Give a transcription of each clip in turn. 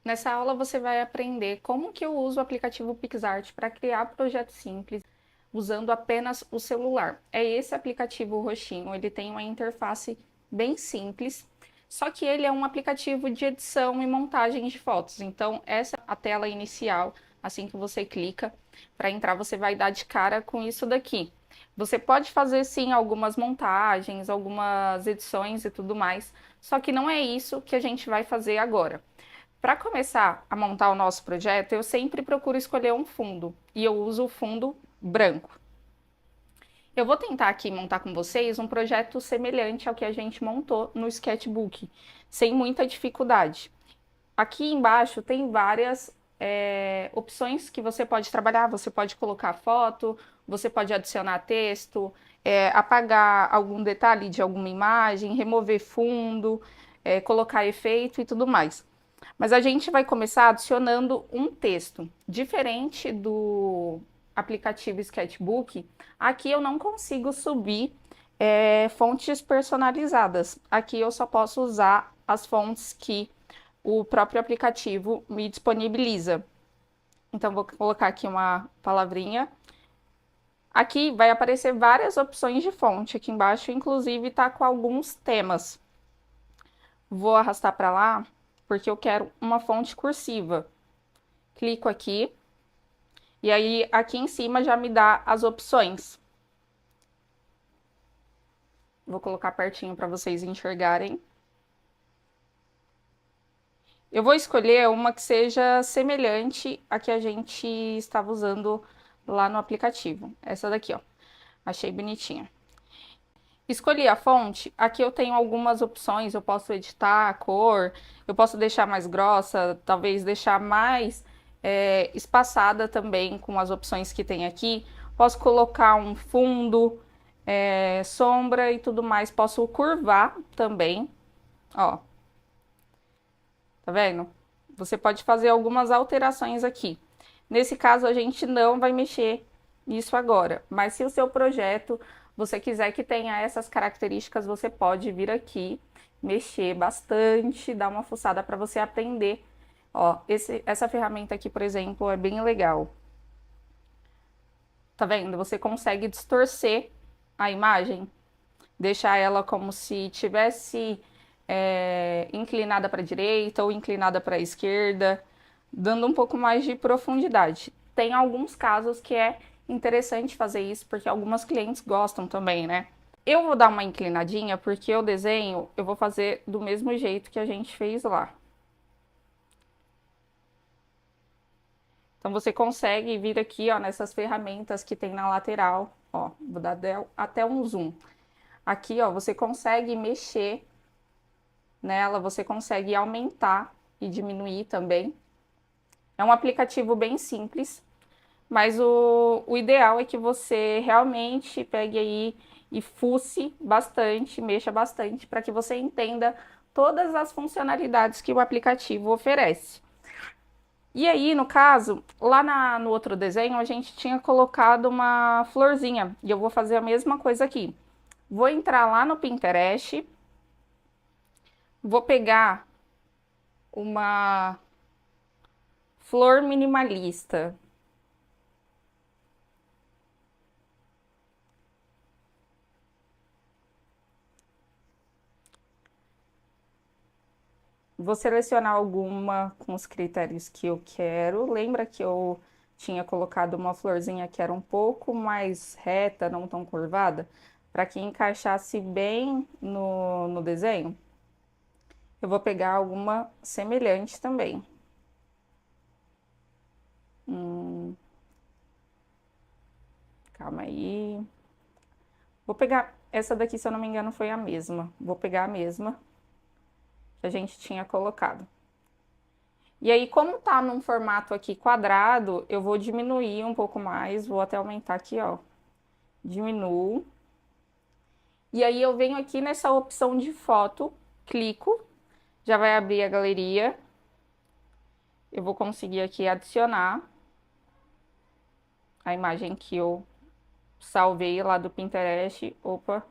Nessa aula você vai aprender como que eu uso o aplicativo PixArt para criar projetos simples usando apenas o celular. É esse aplicativo roxinho, ele tem uma interface bem simples, só que ele é um aplicativo de edição e montagem de fotos. Então essa é a tela inicial, assim que você clica para entrar, você vai dar de cara com isso daqui. Você pode fazer sim algumas montagens, algumas edições e tudo mais, só que não é isso que a gente vai fazer agora. Para começar a montar o nosso projeto, eu sempre procuro escolher um fundo e eu uso o fundo branco. Eu vou tentar aqui montar com vocês um projeto semelhante ao que a gente montou no Sketchbook, sem muita dificuldade. Aqui embaixo tem várias opções que você pode trabalhar. Você pode colocar foto, você pode adicionar texto, apagar algum detalhe de alguma imagem, remover fundo, colocar efeito e tudo mais. Mas a gente vai começar adicionando um texto. Diferente do aplicativo Sketchbook, aqui eu não consigo subir fontes personalizadas. Aqui eu só posso usar as fontes que o próprio aplicativo me disponibiliza. Então, vou colocar aqui uma palavrinha. Aqui vai aparecer várias opções de fonte. Aqui embaixo, inclusive, está com alguns temas. Vou arrastar para lá, porque eu quero uma fonte cursiva. Clico aqui. E aí, aqui em cima já me dá as opções. Vou colocar pertinho para vocês enxergarem. Eu vou escolher uma que seja semelhante à que a gente estava usando lá no aplicativo. Essa daqui, ó. Achei bonitinha. Escolhi a fonte, aqui eu tenho algumas opções, eu posso editar a cor, eu posso deixar mais grossa, talvez deixar mais espaçada também com as opções que tem aqui. Posso colocar um fundo, sombra e tudo mais, posso curvar também, ó. Tá vendo? Você pode fazer algumas alterações aqui. Nesse caso, a gente não vai mexer nisso agora, mas se o seu projeto você quiser que tenha essas características, você pode vir aqui, mexer bastante, dar uma fuçada para você aprender. Ó, essa ferramenta aqui, por exemplo, é bem legal. Tá vendo? Você consegue distorcer a imagem, deixar ela como se tivesse inclinada para a direita ou inclinada para a esquerda, dando um pouco mais de profundidade. Tem alguns casos que é interessante fazer isso, porque algumas clientes gostam também, né? Eu vou dar uma inclinadinha, porque o desenho eu vou fazer do mesmo jeito que a gente fez lá. Então você consegue vir aqui, ó, nessas ferramentas que tem na lateral, ó, vou dar até um zoom. Aqui, ó, você consegue mexer nela, você consegue aumentar e diminuir também. É um aplicativo bem simples, mas o ideal é que você realmente pegue aí e fuce bastante, mexa bastante, para que você entenda todas as funcionalidades que o aplicativo oferece. E aí, no caso, lá no outro desenho, a gente tinha colocado uma florzinha, e eu vou fazer a mesma coisa aqui. Vou entrar lá no Pinterest, vou pegar uma flor minimalista. Vou selecionar alguma com os critérios que eu quero. Lembra que eu tinha colocado uma florzinha que era um pouco mais reta, não tão curvada? Para que encaixasse bem no desenho. Eu vou pegar alguma semelhante também. Calma aí. Vou pegar, essa daqui, se eu não me engano, foi a mesma. Vou pegar a mesma que a gente tinha colocado. E aí, como tá num formato aqui quadrado, eu vou diminuir um pouco mais, vou até aumentar aqui, ó. Diminuo. E aí eu venho aqui nessa opção de foto, clico, já vai abrir a galeria. Eu vou conseguir aqui adicionar a imagem que eu salvei lá do Pinterest. Opa.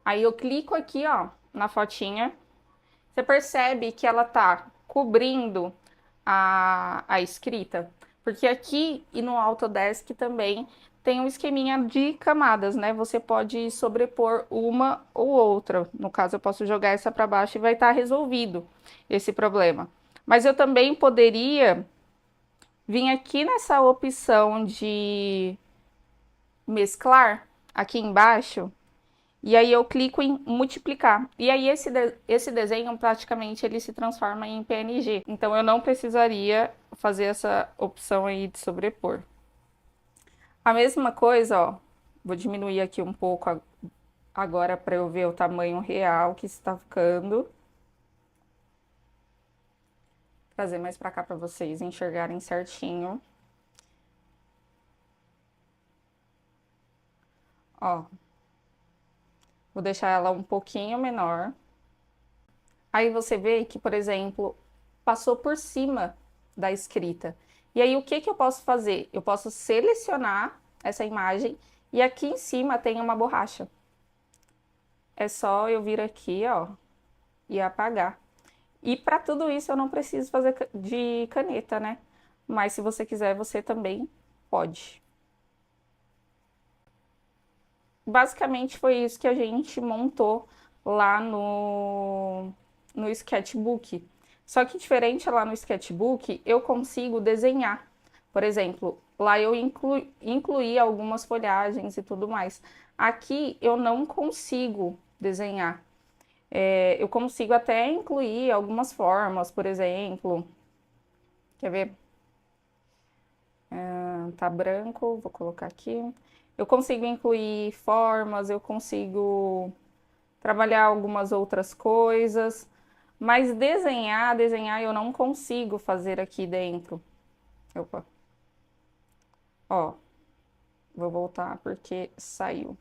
Aí eu clico aqui, ó, na fotinha. Você percebe que ela tá cobrindo a escrita. Porque aqui e no Autodesk também tem um esqueminha de camadas, né? Você pode sobrepor uma ou outra. No caso, eu posso jogar essa para baixo e vai estar resolvido esse problema. Mas eu também poderia vir aqui nessa opção de mesclar, aqui embaixo, e aí eu clico em multiplicar. E aí esse desenho praticamente ele se transforma em PNG. Então eu não precisaria fazer essa opção aí de sobrepor. A mesma coisa, ó. Vou diminuir aqui um pouco agora para eu ver o tamanho real que está ficando. Trazer mais para cá para vocês enxergarem certinho. Ó. Vou deixar ela um pouquinho menor. Aí você vê que, por exemplo, passou por cima da escrita. E aí o que que eu posso fazer? Eu posso selecionar essa imagem e aqui em cima tem uma borracha. É só eu vir aqui, ó, e apagar. E para tudo isso eu não preciso fazer de caneta, né? Mas se você quiser, você também pode. Basicamente foi isso que a gente montou lá no Sketchbook. Só que diferente lá no Sketchbook, eu consigo desenhar. Por exemplo, lá eu incluí algumas folhagens e tudo mais. Aqui eu não consigo desenhar. Eu consigo até incluir algumas formas, por exemplo. Quer ver? Tá branco, vou colocar aqui. Eu consigo incluir formas, eu consigo trabalhar algumas outras coisas, mas desenhar eu não consigo fazer aqui dentro. Opa. Ó, vou voltar porque saiu.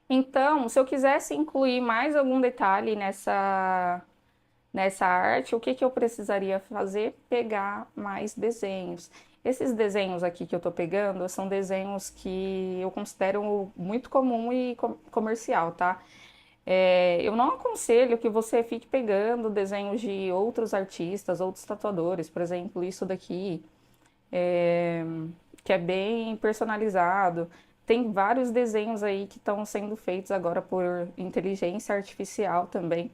Então, se eu quisesse incluir mais algum detalhe nessa arte, o que que eu precisaria fazer? Pegar mais desenhos. Esses desenhos aqui que eu tô pegando são desenhos que eu considero muito comum e comercial, tá? Eu não aconselho que você fique pegando desenhos de outros artistas, outros tatuadores, por exemplo, isso daqui, é, que é bem personalizado. Tem vários desenhos aí que estão sendo feitos agora por inteligência artificial também.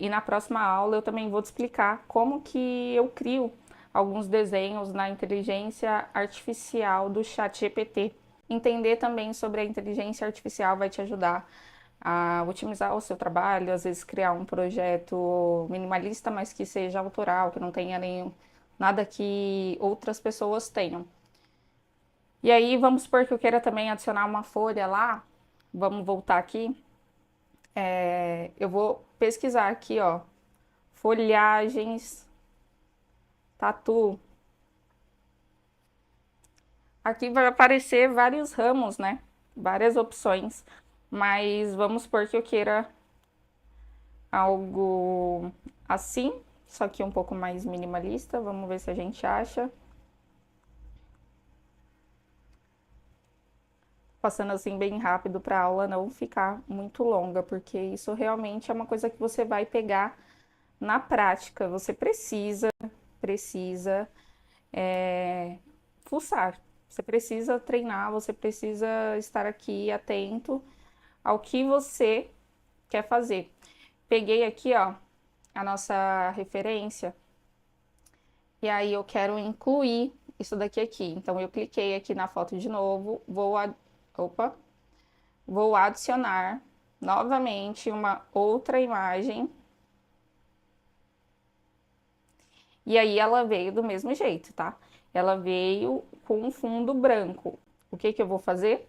E na próxima aula eu também vou te explicar como que eu crio alguns desenhos na inteligência artificial do ChatGPT. Entender também sobre a inteligência artificial vai te ajudar a otimizar o seu trabalho, às vezes criar um projeto minimalista, mas que seja autoral, que não tenha nada que outras pessoas tenham. E aí, vamos supor que eu queira também adicionar uma folha lá, vamos voltar aqui. Eu vou pesquisar aqui, ó, folhagens, tatu. Aqui vai aparecer vários ramos, né? Várias opções, mas vamos supor que eu queira algo assim, só que um pouco mais minimalista. Vamos ver se a gente acha. Passando assim bem rápido para a aula não ficar muito longa, porque isso realmente é uma coisa que você vai pegar na prática. Você precisa fuçar. Você precisa treinar, você precisa estar aqui atento ao que você quer fazer. Peguei aqui, ó, a nossa referência e aí eu quero incluir isso daqui aqui. Então eu cliquei aqui na foto de novo, vou adicionar novamente uma outra imagem. E aí ela veio do mesmo jeito, tá? Ela veio com um fundo branco. O que que eu vou fazer?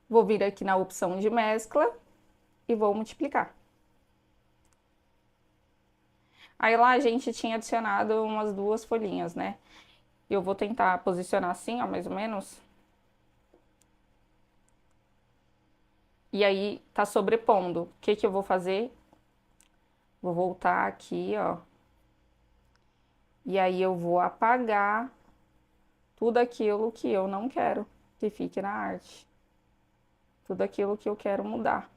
Vou vir aqui na opção de mescla e vou multiplicar. Aí lá a gente tinha adicionado umas duas folhinhas, né? Eu vou tentar posicionar assim, ó, mais ou menos. E aí tá sobrepondo. O que que eu vou fazer? Vou voltar aqui, ó. E aí eu vou apagar tudo aquilo que eu não quero que fique na arte. tudo aquilo que eu quero mudar.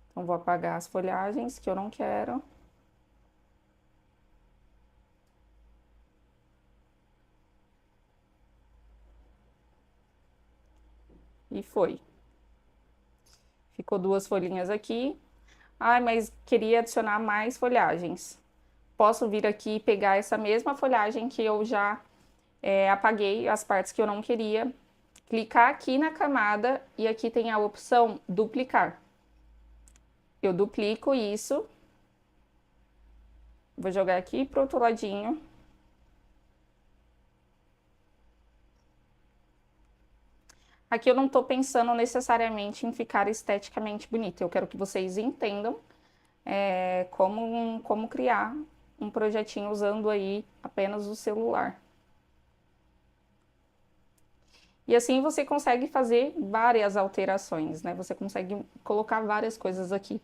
Então, vou apagar as folhagens que eu não quero. E foi. Ficou 2 folhinhas aqui. Ai, mas queria adicionar mais folhagens. Posso vir aqui e pegar essa mesma folhagem que eu já apaguei, as partes que eu não queria. Clicar aqui na camada e aqui tem a opção duplicar. Eu duplico isso. Vou jogar aqui pro outro ladinho. Aqui eu não tô pensando necessariamente em ficar esteticamente bonito. Eu quero que vocês entendam como criar um projetinho usando aí apenas o celular. E assim você consegue fazer várias alterações, né? Você consegue colocar várias coisas aqui.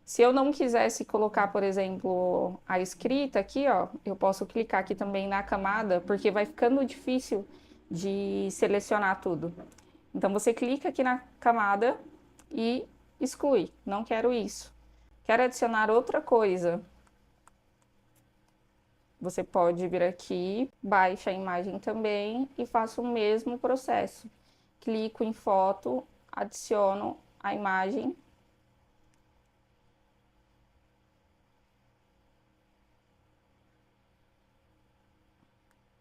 Se eu não quisesse colocar, por exemplo, a escrita aqui, ó, eu posso clicar aqui também na camada, porque vai ficando difícil de selecionar tudo. Então, você clica aqui na camada e exclui. Não quero isso. Quero adicionar outra coisa. Você pode vir aqui, baixa a imagem também e faço o mesmo processo. Clico em foto, adiciono a imagem.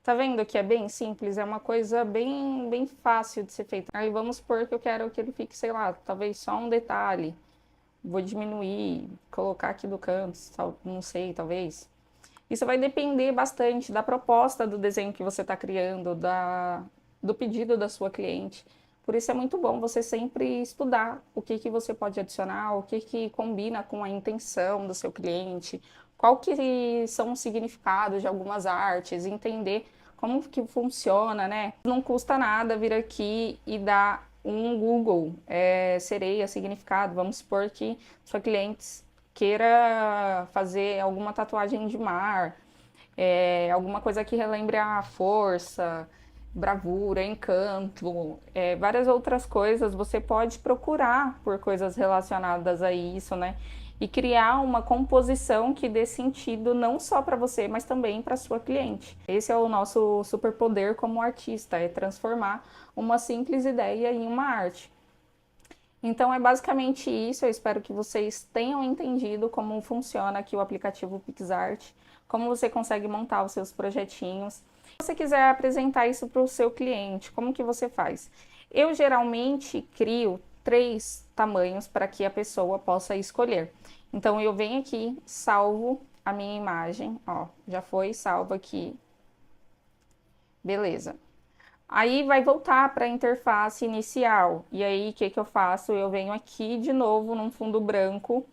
Tá vendo que é bem simples? É uma coisa bem fácil de ser feita. Aí vamos supor que eu quero que ele fique, sei lá, talvez só um detalhe. Vou diminuir, colocar aqui do canto, não sei, talvez. Isso vai depender bastante da proposta do desenho que você está criando, do pedido da sua cliente. Por isso é muito bom você sempre estudar o que você pode adicionar, o que combina com a intenção do seu cliente, qual que são os significados de algumas artes, entender como que funciona, né? Não custa nada vir aqui e dar um Google, sereia, significado. Vamos supor que sua cliente queira fazer alguma tatuagem de mar, alguma coisa que relembre a força, bravura, encanto, várias outras coisas. Você pode procurar por coisas relacionadas a isso, né? E criar uma composição que dê sentido não só para você, mas também para sua cliente. Esse é o nosso superpoder como artista, é transformar uma simples ideia em uma arte. Então é basicamente isso, eu espero que vocês tenham entendido como funciona aqui o aplicativo PicsArt, como você consegue montar os seus projetinhos. Se você quiser apresentar isso para o seu cliente, como que você faz? Eu geralmente crio 3 tamanhos para que a pessoa possa escolher. Então eu venho aqui, salvo a minha imagem, ó, já foi salvo aqui. Beleza. Aí vai voltar para a interface inicial. E aí, o que que eu faço? Eu venho aqui de novo num fundo branco.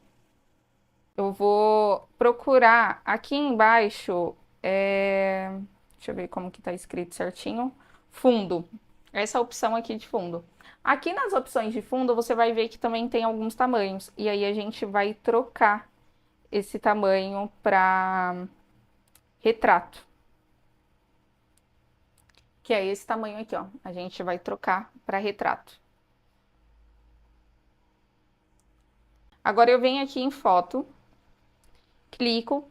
Eu vou procurar aqui embaixo, deixa eu ver como que tá escrito certinho. Fundo. Essa opção aqui de fundo. Aqui nas opções de fundo, você vai ver que também tem alguns tamanhos. E aí a gente vai trocar esse tamanho para retrato. Que é esse tamanho aqui, ó. A gente vai trocar para retrato. Agora eu venho aqui em foto, clico,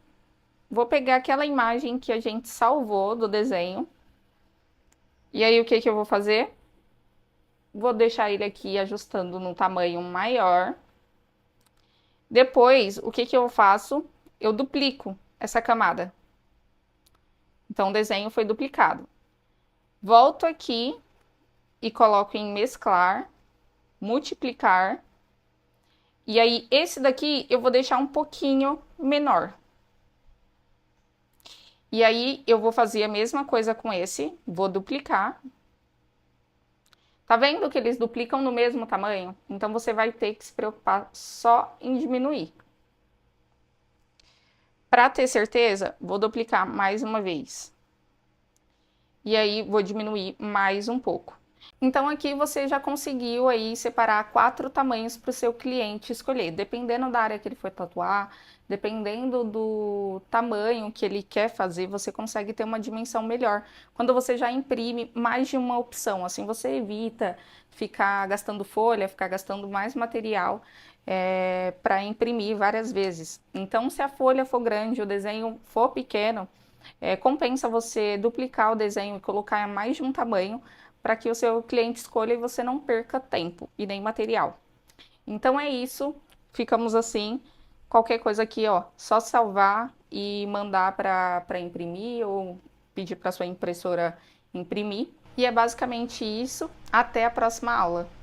vou pegar aquela imagem que a gente salvou do desenho. E aí o que que eu vou fazer? Vou deixar ele aqui ajustando no tamanho maior. Depois, o que que eu faço? Eu duplico essa camada. Então o desenho foi duplicado. Volto aqui e coloco em mesclar, multiplicar. E aí, esse daqui eu vou deixar um pouquinho menor. E aí, eu vou fazer a mesma coisa com esse, vou duplicar. Tá vendo que eles duplicam no mesmo tamanho? Então, você vai ter que se preocupar só em diminuir. Para ter certeza, vou duplicar mais uma vez. E aí, vou diminuir mais um pouco. Então aqui você já conseguiu aí separar 4 tamanhos para o seu cliente escolher, dependendo da área que ele for tatuar, dependendo do tamanho que ele quer fazer, você consegue ter uma dimensão melhor. Quando você já imprime mais de uma opção, assim você evita ficar gastando folha, ficar gastando mais material para imprimir várias vezes. Então, se a folha for grande, o desenho for pequeno, compensa você duplicar o desenho e colocar mais de um tamanho para que o seu cliente escolha e você não perca tempo e nem material. Então é isso, ficamos assim. Qualquer coisa aqui, ó, só salvar e mandar para imprimir ou pedir para sua impressora imprimir. E é basicamente isso. Até a próxima aula.